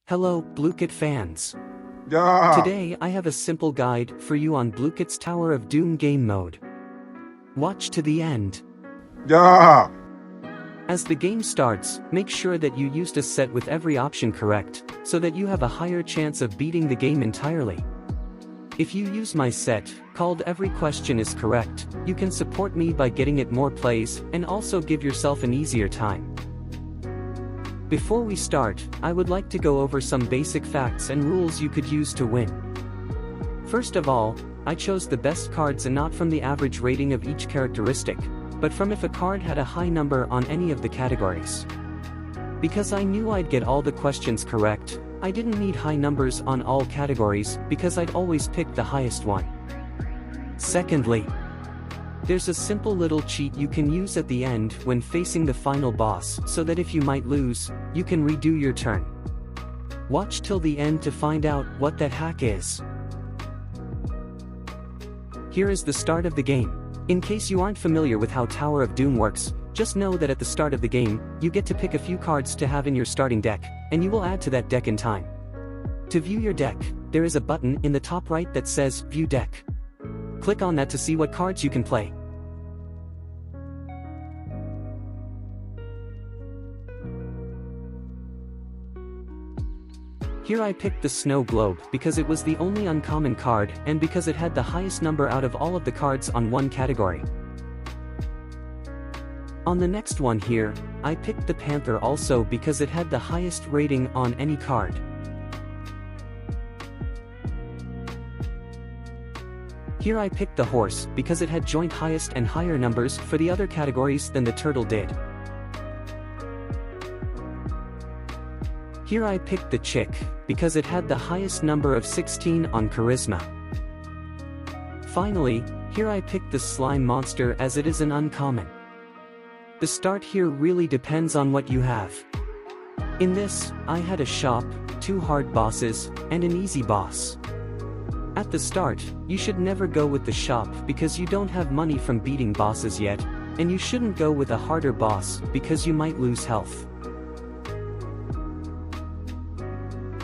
Hello, Blooket fans. Yeah, Today I have a simple guide for you on Blooket's Tower of Doom game mode. Watch to the end. yeah, As the game starts, make sure that you used a set with every option correct, so that you have a higher chance of beating the game entirely. If you use my set, called Every Question is Correct, you can support me by getting it more plays, and also give yourself an easier time. Before we start, I would like to go over some basic facts and rules you could use to win. First of all, I chose the best cards and not from the average rating of each characteristic, but from if a card had a high number on any of the categories. Because I knew I'd get all the questions correct, I didn't need high numbers on all categories because I'd always pick the highest one. Secondly, there's a simple little cheat you can use at the end when facing the final boss so that if you might lose, you can redo your turn. Watch till the end to find out what that hack is. Here is the start of the game. In case you aren't familiar with how Tower of Doom works, just know that at the start of the game, you get to pick a few cards to have in your starting deck, and you will add to that deck in time. To view your deck, there is a button in the top right that says View Deck. Click on that to see what cards you can play. Here I picked the Snow Globe because it was the only uncommon card and because it had the highest number out of all of the cards on one category. On the next one here, I picked the Panther also because it had the highest rating on any card. Here I picked the Horse because it had joint highest and higher numbers for the other categories than the Turtle did. Here I picked the Chick because it had the highest number of 16 on Charisma. Finally, here I picked the Slime Monster as it is an uncommon. The start here really depends on what you have. In this, I had a shop, 2 hard bosses, and an easy boss. At the start, you should never go with the shop because you don't have money from beating bosses yet, and you shouldn't go with a harder boss because you might lose health.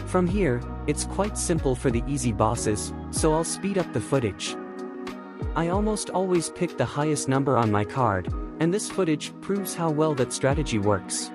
From here, it's quite simple for the easy bosses, so I'll speed up the footage. I almost always pick the highest number on my card, and this footage proves how well that strategy works.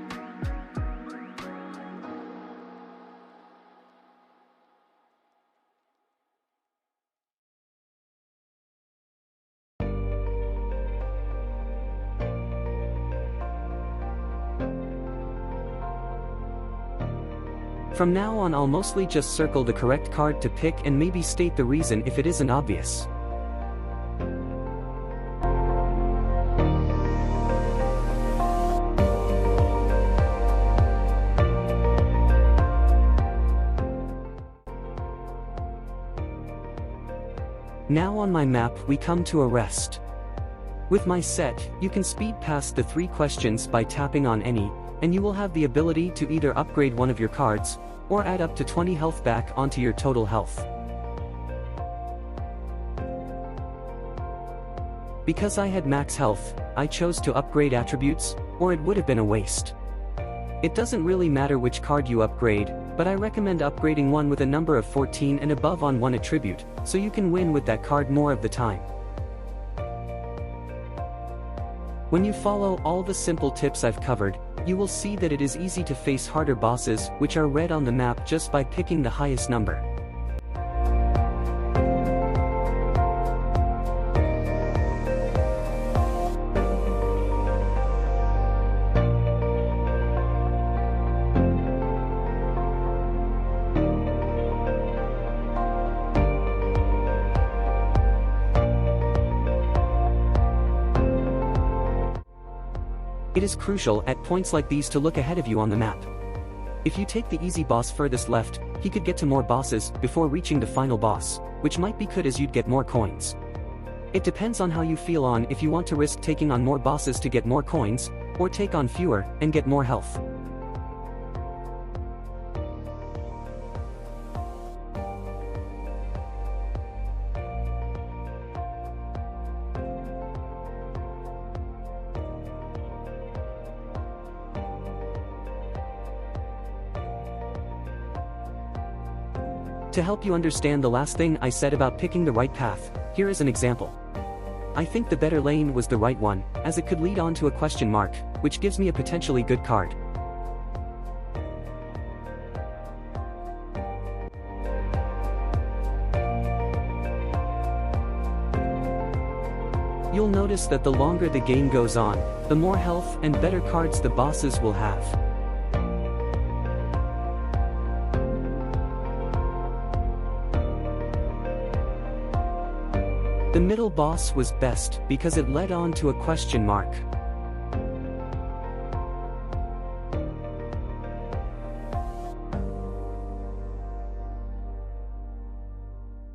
From now on I'll mostly just circle the correct card to pick and maybe state the reason if it isn't obvious. Now on my map we come to a rest. With my set, you can speed past the 3 questions by tapping on any, and you will have the ability to either upgrade one of your cards, or add up to 20 health back onto your total health. Because I had max health, I chose to upgrade attributes, or it would have been a waste. It doesn't really matter which card you upgrade, but I recommend upgrading one with a number of 14 and above on one attribute, so you can win with that card more of the time. When you follow all the simple tips I've covered, you will see that it is easy to face harder bosses which are red on the map just by picking the highest number. It is crucial at points like these to look ahead of you on the map. If you take the easy boss furthest left, he could get to more bosses before reaching the final boss, which might be good as you'd get more coins. It depends on how you feel on if you want to risk taking on more bosses to get more coins, or take on fewer and get more health. To help you understand the last thing I said about picking the right path, here is an example. I think the better lane was the right one, as it could lead on to a question mark, which gives me a potentially good card. You'll notice that the longer the game goes on, the more health and better cards the bosses will have. The middle boss was best because it led on to a question mark.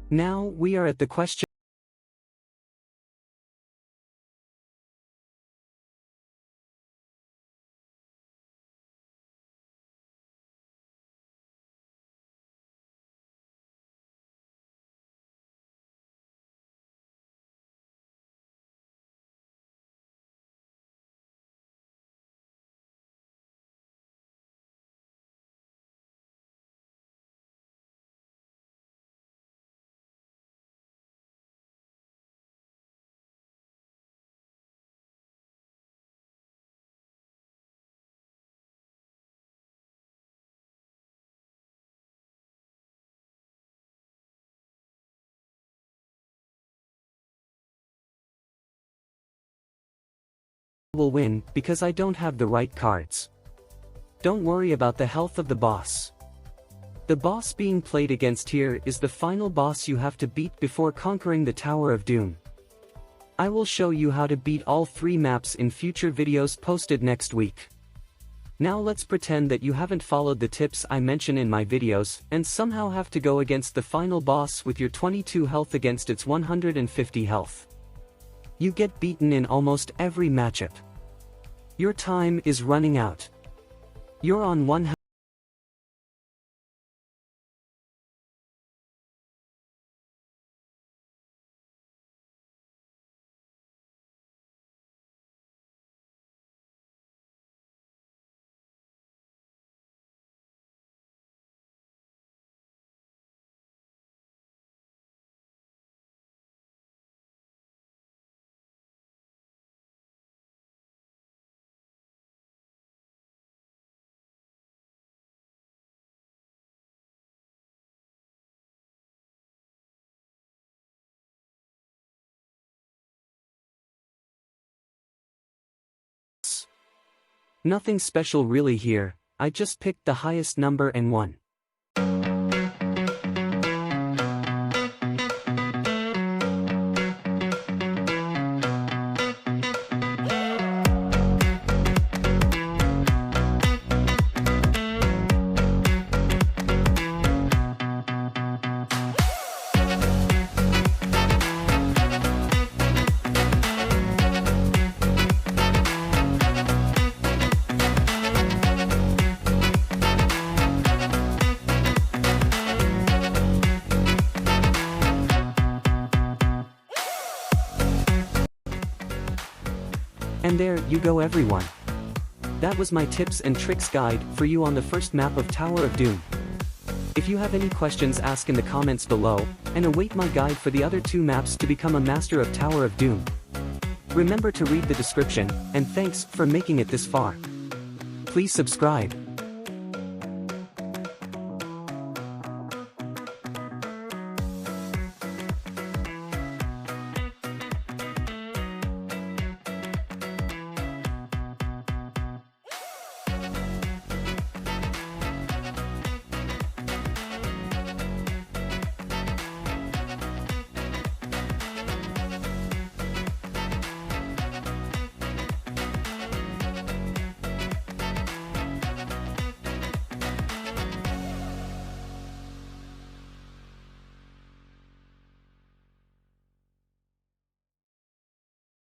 Now we are at the question. Will win because I don't have the right cards. Don't worry about the health of the boss. The boss being played against here is the final boss you have to beat before conquering the Tower of Doom. I will show you how to beat all 3 maps in future videos posted next week. Now let's pretend that you haven't followed the tips I mention in my videos and somehow have to go against the final boss with your 22 health against its 150 health. You get beaten in almost every matchup. Your time is running out. You're on 1 health. Nothing special really here, I just picked the highest number and won. And there you go everyone. That was my tips and tricks guide for you on the first map of Tower of Doom. If you have any questions, ask in the comments below, and await my guide for the other 2 maps to become a master of Tower of Doom. Remember to read the description, and thanks for making it this far. Please subscribe.